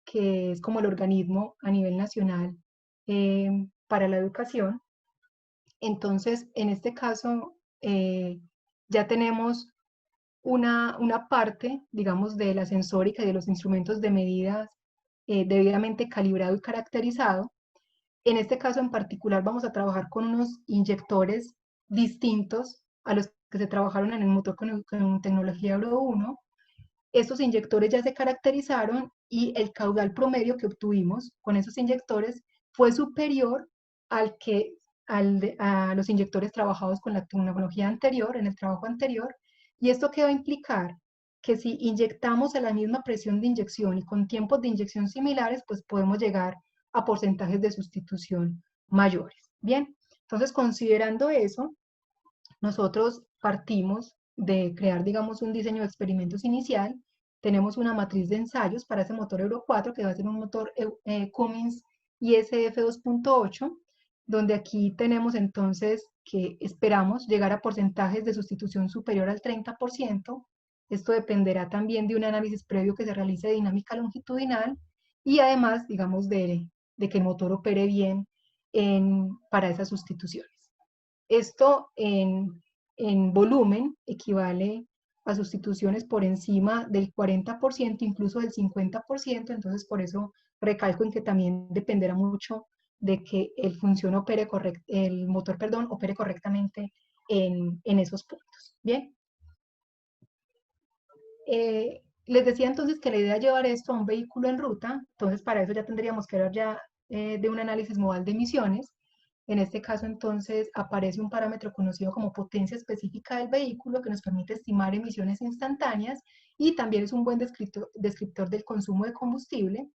que es como el organismo a nivel nacional para la educación. Entonces, en este caso, ya tenemos una parte, digamos, de la sensórica y de los instrumentos de medidas debidamente calibrado y caracterizado. En este caso en particular vamos a trabajar con unos inyectores distintos a los que se trabajaron en el motor con tecnología Euro 1. Estos inyectores ya se caracterizaron y el caudal promedio que obtuvimos con esos inyectores fue superior a los inyectores trabajados con la tecnología anterior, en el trabajo anterior. ¿Y esto qué va a implicar? Que si inyectamos a la misma presión de inyección y con tiempos de inyección similares, pues podemos llegar a porcentajes de sustitución mayores. Bien, entonces considerando eso, nosotros partimos de crear, digamos, un diseño de experimentos inicial. Tenemos una matriz de ensayos para ese motor Euro 4, que va a ser un motor Cummins ISF 2.8, donde aquí tenemos entonces que esperamos llegar a porcentajes de sustitución superior al 30%. Esto dependerá también de un análisis previo que se realice de dinámica longitudinal, y además, digamos, de que el motor opere bien para esas sustituciones. Esto en volumen equivale a sustituciones por encima del 40%, incluso del 50%, entonces por eso recalco en que también dependerá mucho de que el motor, perdón, opere correctamente en esos puntos. Bien. Les decía entonces que la idea es llevar esto a un vehículo en ruta, entonces para eso ya tendríamos que hablar ya de un análisis modal de emisiones. En este caso entonces aparece un parámetro conocido como potencia específica del vehículo que nos permite estimar emisiones instantáneas y también es un buen descriptor del consumo de combustible.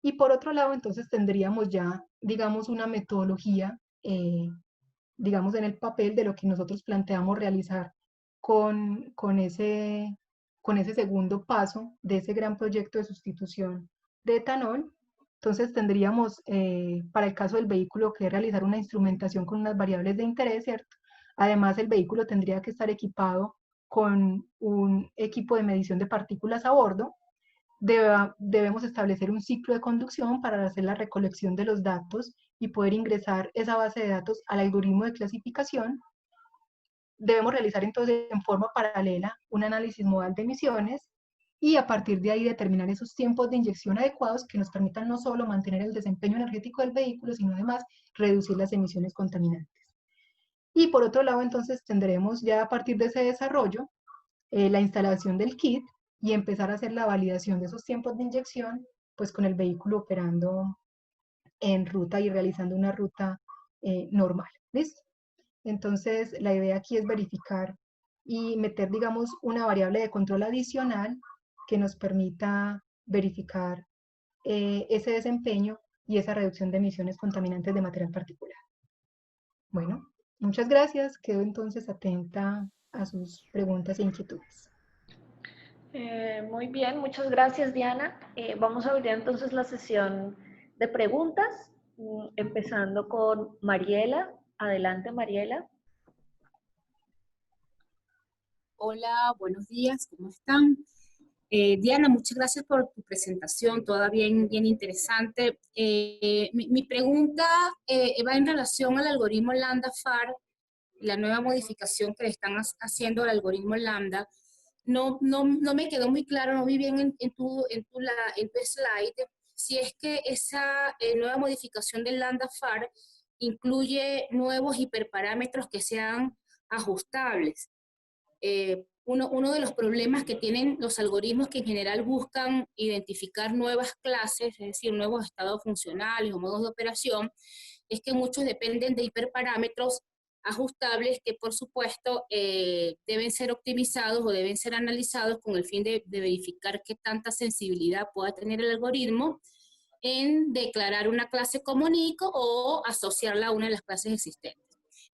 Y por otro lado entonces tendríamos ya, digamos, una metodología, digamos, en el papel de lo que nosotros planteamos realizar con ese segundo paso de ese gran proyecto de sustitución de etanol. Entonces tendríamos, para el caso del vehículo, que realizar una instrumentación con unas variables de interés, ¿cierto? Además, el vehículo tendría que estar equipado con un equipo de medición de partículas a bordo. Debemos establecer un ciclo de conducción para hacer la recolección de los datos y poder ingresar esa base de datos al algoritmo de clasificación. Debemos realizar entonces en forma paralela un análisis modal de emisiones y a partir de ahí determinar esos tiempos de inyección adecuados que nos permitan no solo mantener el desempeño energético del vehículo, sino además reducir las emisiones contaminantes. Y por otro lado, entonces tendremos ya a partir de ese desarrollo la instalación del kit y empezar a hacer la validación de esos tiempos de inyección, pues con el vehículo operando en ruta y realizando una ruta normal. ¿Listo? Entonces, la idea aquí es verificar y meter, digamos, una variable de control adicional que nos permita verificar ese desempeño y esa reducción de emisiones contaminantes de material particular. Bueno, muchas gracias. Quedo entonces atenta a sus preguntas e inquietudes. Muy bien, muchas gracias, Diana. Vamos a abrir entonces la sesión de preguntas, empezando con Mariela. Adelante, Mariela. Hola, buenos días, ¿cómo están? Diana, muchas gracias por tu presentación, toda bien interesante. Mi pregunta va en relación al algoritmo Lambda-FAR, la nueva modificación que le están haciendo al algoritmo Lambda. No me quedó muy claro, no vi bien en tu slide, si es que esa nueva modificación del Lambda-FAR incluye nuevos hiperparámetros que sean ajustables. Uno de los problemas que tienen los algoritmos que en general buscan identificar nuevas clases, es decir, nuevos estados funcionales o modos de operación, es que muchos dependen de hiperparámetros ajustables que por supuesto deben ser optimizados o deben ser analizados con el fin de verificar qué tanta sensibilidad pueda tener el algoritmo en declarar una clase como Nico o asociarla a una de las clases existentes.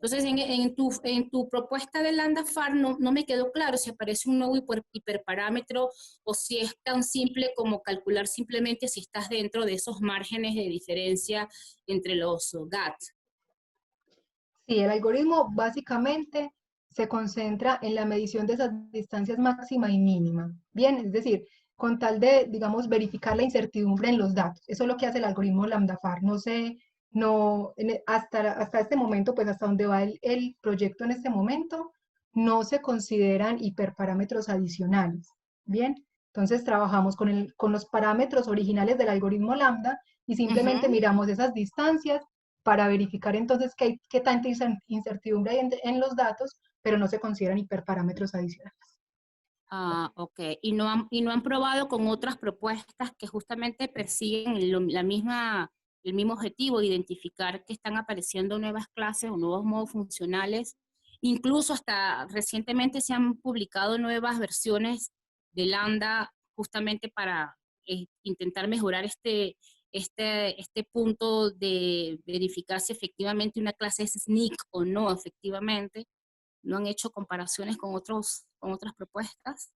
Entonces, en tu propuesta de Lambda-FAR no me quedó claro si aparece un nuevo hiperparámetro o si es tan simple como calcular simplemente si estás dentro de esos márgenes de diferencia entre los GAT. Sí, el algoritmo básicamente se concentra en la medición de esas distancias máxima y mínima. Bien, es decir, con tal de, digamos, verificar la incertidumbre en los datos. Eso es lo que hace el algoritmo Lambda-FAR. No sé, no, hasta este momento, pues hasta donde va el proyecto en este momento, no se consideran hiperparámetros adicionales. Bien, entonces trabajamos con los parámetros originales del algoritmo Lambda y simplemente miramos esas distancias para verificar entonces qué tanta incertidumbre hay en los datos, pero no se consideran hiperparámetros adicionales. Ah, ok. ¿Y no han probado con otras propuestas que justamente persiguen el mismo objetivo, identificar que están apareciendo nuevas clases o nuevos modos funcionales? Incluso hasta recientemente se han publicado nuevas versiones de Lambda justamente para intentar mejorar este punto de verificar si efectivamente una clase es SNCC o no efectivamente. ¿No han hecho comparaciones con otras propuestas?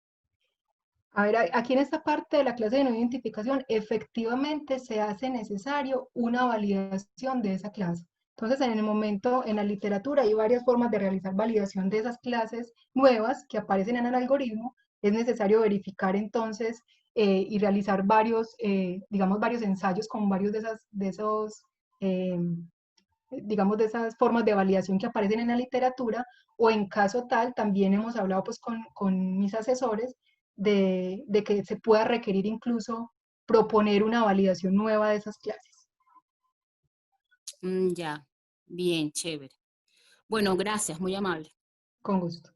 A ver, aquí en esta parte de la clase de no identificación, efectivamente se hace necesario una validación de esa clase. Entonces, en el momento, en la literatura, hay varias formas de realizar validación de esas clases nuevas que aparecen en el algoritmo. Es necesario verificar entonces y realizar varios, digamos, varios ensayos con varios digamos, de esas formas de validación que aparecen en la literatura, o en caso tal, también hemos hablado pues con mis asesores de que se pueda requerir incluso proponer una validación nueva de esas clases. Ya, bien, chévere. Bueno, gracias, muy amable. Con gusto.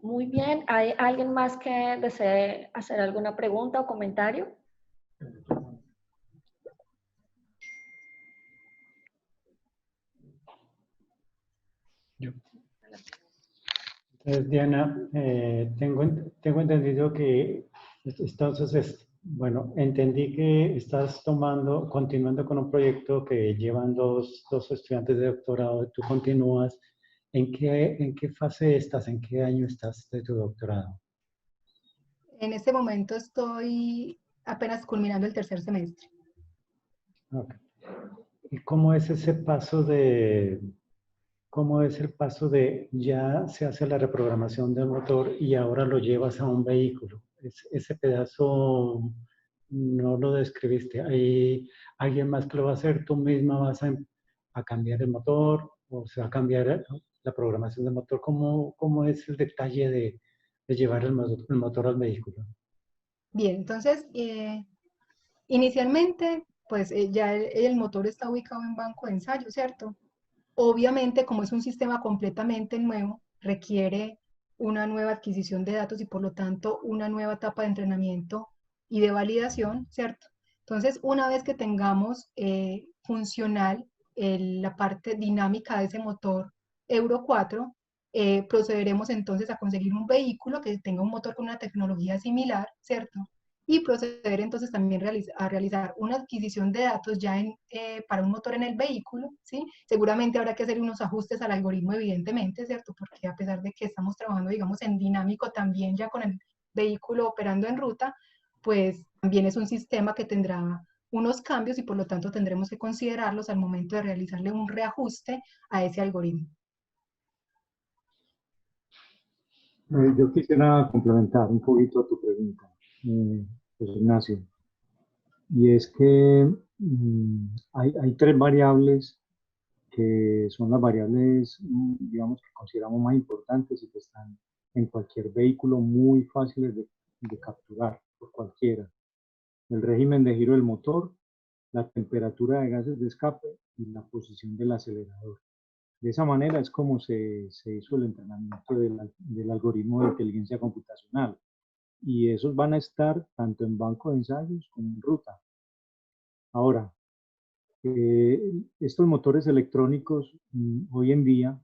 Muy bien. ¿Hay alguien más que desee hacer alguna pregunta o comentario? Yo. Entonces, Diana, tengo entendido que, entonces, bueno, entendí que estás continuando con un proyecto que llevan dos estudiantes de doctorado. Tú continúas. ¿En qué fase estás? ¿En qué año estás de tu doctorado? En este momento estoy apenas culminando el tercer semestre. Okay. ¿Y cómo es ese paso cómo es el paso de ya se hace la reprogramación del motor y ahora lo llevas a un vehículo? Ese pedazo no lo describiste. ¿Hay alguien más que lo va a hacer? ¿Tú misma vas a cambiar el motor o se va a cambiar la programación del motor? ¿Cómo es el detalle de llevar el motor al vehículo? Bien, entonces, inicialmente, pues ya el motor está ubicado en banco de ensayo, ¿cierto? Obviamente, como es un sistema completamente nuevo, requiere una nueva adquisición de datos y por lo tanto una nueva etapa de entrenamiento y de validación, ¿cierto? Entonces, una vez que tengamos funcional la parte dinámica de ese motor Euro 4, procederemos entonces a conseguir un vehículo que tenga un motor con una tecnología similar, ¿cierto? Y proceder entonces también a realizar una adquisición de datos ya para un motor en el vehículo, ¿sí? Seguramente habrá que hacer unos ajustes al algoritmo, evidentemente, ¿cierto? Porque a pesar de que estamos trabajando, digamos, en dinámico también ya con el vehículo operando en ruta, pues también es un sistema que tendrá unos cambios y por lo tanto tendremos que considerarlos al momento de realizarle un reajuste a ese algoritmo. Yo quisiera complementar un poquito tu pregunta, pues, Ignacio, y es que hay tres variables que son las variables, digamos, que consideramos más importantes y que están en cualquier vehículo muy fáciles de capturar por cualquiera. El régimen de giro del motor, la temperatura de gases de escape y la posición del acelerador. De esa manera es como se hizo el entrenamiento del algoritmo de inteligencia computacional. Y esos van a estar tanto en banco de ensayos como en ruta. Ahora, estos motores electrónicos hoy en día,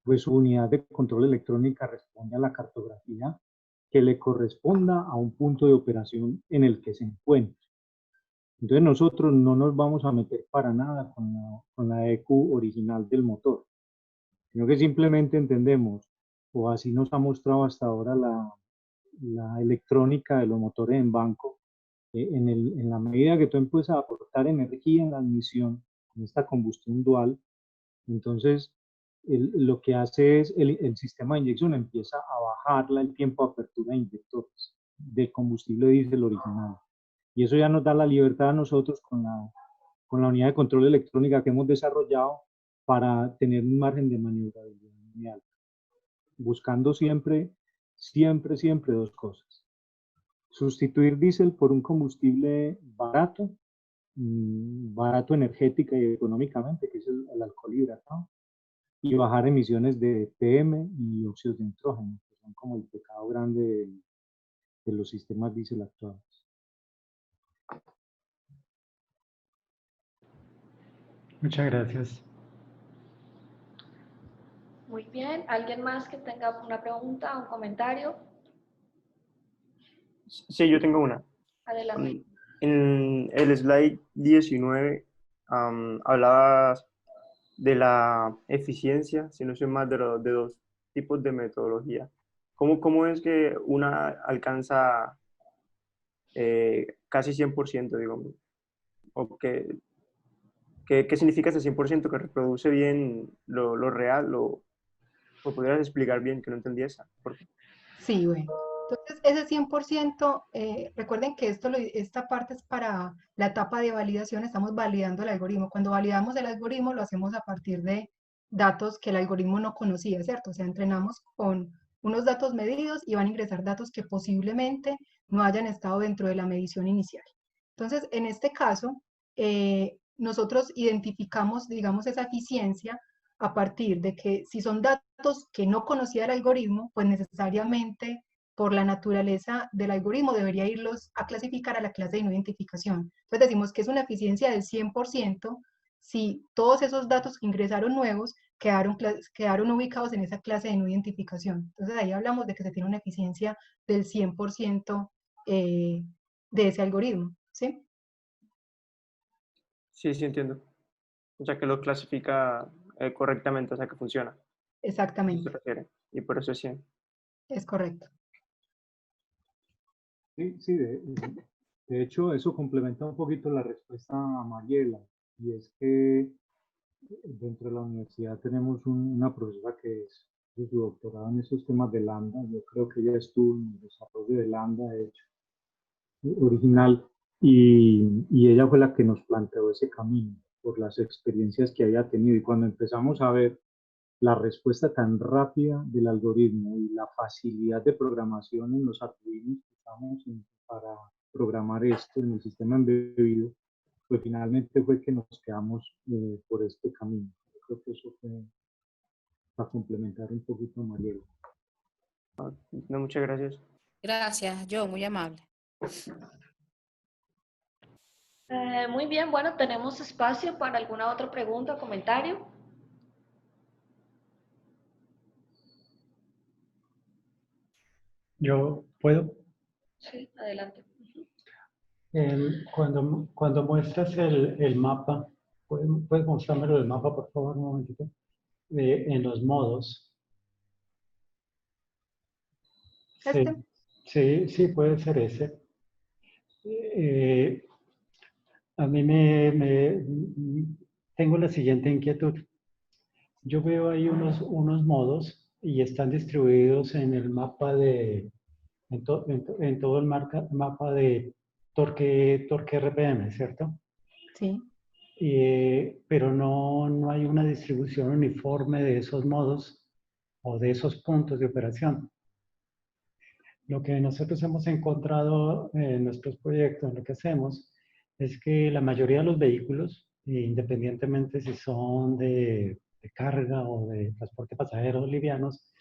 pues su unidad de control electrónica responde a la cartografía que le corresponda a un punto de operación en el que se encuentre. Entonces nosotros no nos vamos a meter para nada con la EQ original del motor, sino que simplemente entendemos, o así nos ha mostrado hasta ahora la electrónica de los motores en banco, en la medida que tú empiezas a aportar energía en la admisión, en esta combustión dual, entonces lo que hace es el sistema de inyección empieza a bajarla el tiempo de apertura de inyectores de combustible diésel original. Y eso ya nos da la libertad a nosotros con la unidad de control electrónica que hemos desarrollado para tener un margen de maniobrabilidad muy alto, buscando siempre dos cosas. Sustituir diésel por un combustible barato, barato energética y económicamente, que es el alcohol hidratado, y bajar emisiones de PM y óxidos de nitrógeno, que son como el pecado grande de los sistemas diésel actuales. Muchas gracias. Muy bien. ¿Alguien más que tenga una pregunta o un comentario? Sí, yo tengo una. Adelante. En el slide 19 hablabas de la eficiencia, si no soy mal, de dos tipos de metodología. ¿Cómo es que una alcanza casi 100%, digamos? ¿O qué significa ese 100%? ¿Que reproduce bien lo real? ¿O podrías explicar bien que no entendí esa? Sí, bueno. Entonces, ese 100%, recuerden que esta parte es para la etapa de validación, estamos validando el algoritmo. Cuando validamos el algoritmo, lo hacemos a partir de datos que el algoritmo no conocía, ¿cierto? O sea, entrenamos con unos datos medidos y van a ingresar datos que posiblemente no hayan estado dentro de la medición inicial. Entonces, en este caso, nosotros identificamos, digamos, esa eficiencia a partir de que si son datos que no conocía el algoritmo, pues necesariamente por la naturaleza del algoritmo debería irlos a clasificar a la clase de no identificación. Entonces decimos que es una eficiencia del 100% si todos esos datos que ingresaron nuevos quedaron ubicados en esa clase de no identificación. Entonces ahí hablamos de que se tiene una eficiencia del 100% de ese algoritmo, ¿sí? Sí, sí, entiendo. O sea, que lo clasifica correctamente, o sea, que funciona. ¿A eso Exactamente, se refiere? Y por eso es 100. es correcto. Sí, sí, de hecho, eso complementa un poquito la respuesta a Mariela, y es que dentro de la universidad tenemos una profesora que es de su doctorado en esos temas de Lambda. Yo creo que ella estuvo en el desarrollo de Lambda, de hecho, original, y ella fue la que nos planteó ese camino por las experiencias que había tenido. Y cuando empezamos a ver la respuesta tan rápida del algoritmo y la facilidad de programación en los algoritmos que usamos para programar esto en el sistema embebido, pues finalmente fue que nos quedamos por este camino. Yo creo que eso fue para complementar un poquito a Mariela. No, muchas gracias. Gracias, John, muy amable. Muy bien, bueno, tenemos espacio para alguna otra pregunta o comentario. Yo puedo. Sí, adelante. Cuando muestras el mapa, ¿puedes mostrármelo el mapa, por favor, un momentito? En los modos. Este. Sí, sí, puede ser ese. A mí tengo la siguiente inquietud. Yo veo ahí unos modos y están distribuidos en el mapa en todo el mapa de torque RPM, ¿cierto? Sí. Pero no hay una distribución uniforme de esos modos o de esos puntos de operación. Lo que nosotros hemos encontrado en nuestros proyectos, lo que hacemos, es que la mayoría de los vehículos, independientemente si son de carga o de transporte pasajeros livianos,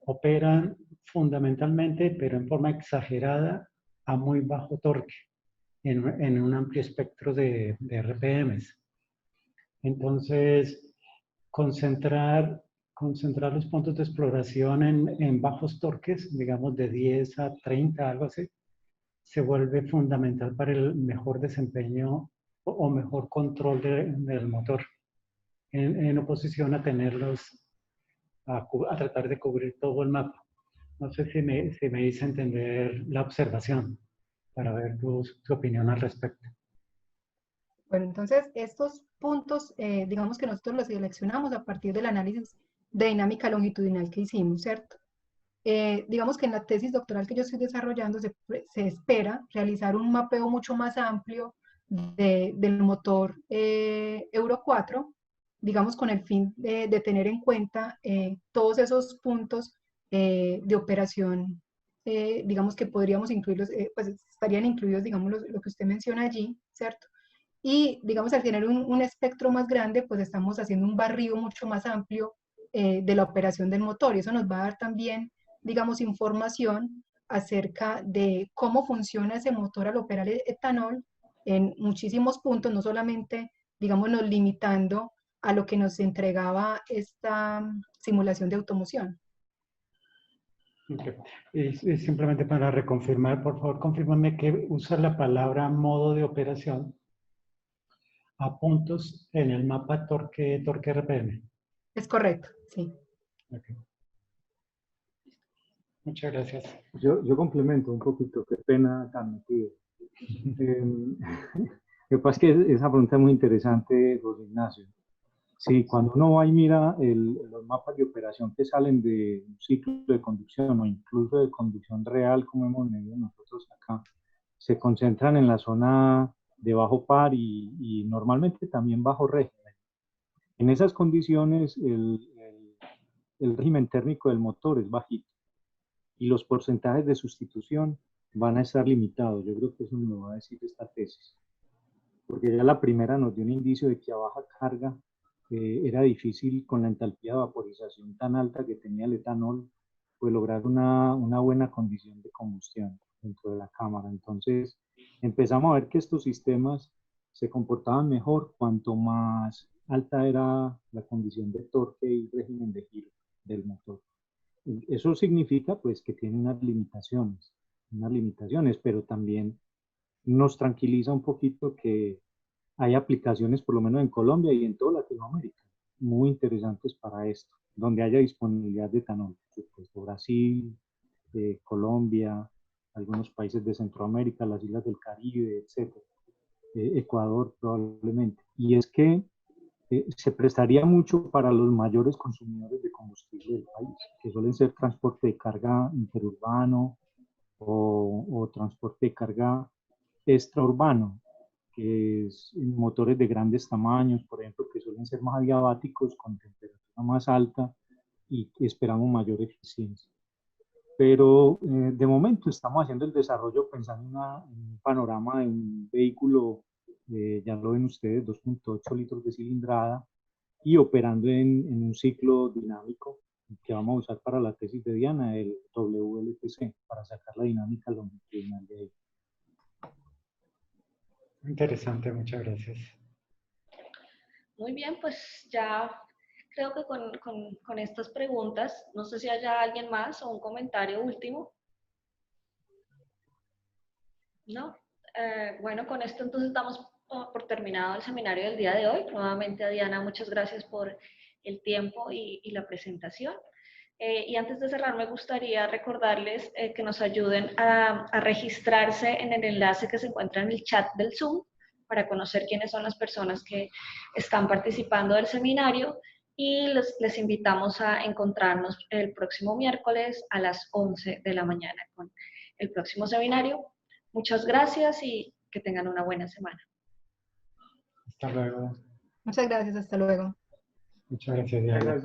operan fundamentalmente, pero en forma exagerada, a muy bajo torque, en un amplio espectro de RPMs. Entonces, concentrar los puntos de exploración en bajos torques, digamos de 10 a 30, algo así, se vuelve fundamental para el mejor desempeño o mejor control del motor, en oposición a tenerlos, a tratar de cubrir todo el mapa. No sé si me hice entender la observación, para ver tu opinión al respecto. Bueno, entonces estos puntos, digamos que nosotros los seleccionamos a partir del análisis de dinámica longitudinal que hicimos, ¿cierto? Digamos que en la tesis doctoral que yo estoy desarrollando se espera realizar un mapeo mucho más amplio del motor Euro 4, digamos con el fin de tener en cuenta todos esos puntos de operación, digamos que podríamos incluirlos, pues estarían incluidos, digamos, lo que usted menciona allí, ¿cierto? Y, digamos, al tener un espectro más grande, pues estamos haciendo un barrido mucho más amplio de la operación del motor. Y eso nos va a dar también, digamos, información acerca de cómo funciona ese motor al operar el etanol en muchísimos puntos, no solamente, digamos, nos limitando a lo que nos entregaba esta simulación de automoción. Okay. Y simplemente para reconfirmar, por favor, confírmame que usa la palabra modo de operación a puntos en el mapa torque RPM. Es correcto, sí. Okay. Muchas gracias. Yo complemento un poquito, qué pena tan metido. Lo que pasa es que esa pregunta es muy interesante, José Ignacio. Sí, cuando uno va y mira los mapas de operación que salen de un ciclo de conducción o incluso de conducción real, como hemos medido nosotros acá, se concentran en la zona de bajo par y normalmente también bajo régimen. En esas condiciones, el régimen térmico del motor es bajito. y los porcentajes de sustitución van a estar limitados. Yo creo que eso nos va a decir esta tesis, porque ya la primera nos dio un indicio de que a baja carga era difícil con la entalpía de vaporización tan alta que tenía el etanol, pues lograr una buena condición de combustión dentro de la cámara. Entonces empezamos a ver que estos sistemas se comportaban mejor cuanto más alta era la condición de torque y régimen de giro del motor. Eso significa pues que tiene unas limitaciones, pero también nos tranquiliza un poquito que hay aplicaciones, por lo menos en Colombia y en toda Latinoamérica, muy interesantes para esto, donde haya disponibilidad de etanol. Pues, Brasil, Colombia, algunos países de Centroamérica, las islas del Caribe, etc. Ecuador probablemente. Y es que se prestaría mucho para los mayores consumidores de combustible del país, que suelen ser transporte de carga interurbano o transporte de carga extraurbano, que es motores de grandes tamaños, por ejemplo, que suelen ser más adiabáticos con temperatura más alta y esperamos mayor eficiencia. Pero de momento estamos haciendo el desarrollo pensando en un panorama de un vehículo, ya lo ven ustedes, 2.8 litros de cilindrada y operando en un ciclo dinámico que vamos a usar para la tesis de Diana, el WLTC, para sacar la dinámica longitudinal de ahí. Interesante, muchas gracias. Muy bien, pues ya creo que con estas preguntas, no sé si haya alguien más o un comentario último. ¿No? Bueno, con esto entonces damos por terminado el seminario del día de hoy. Nuevamente a Diana, muchas gracias por el tiempo y la presentación. Y antes de cerrar, me gustaría recordarles que nos ayuden a registrarse en el enlace que se encuentra en el chat del Zoom para conocer quiénes son las personas que están participando del seminario y les invitamos a encontrarnos el próximo miércoles a las 11 de la mañana con el próximo seminario. Muchas gracias y que tengan una buena semana. Hasta luego. Muchas gracias, hasta luego. Muchas gracias, Diana.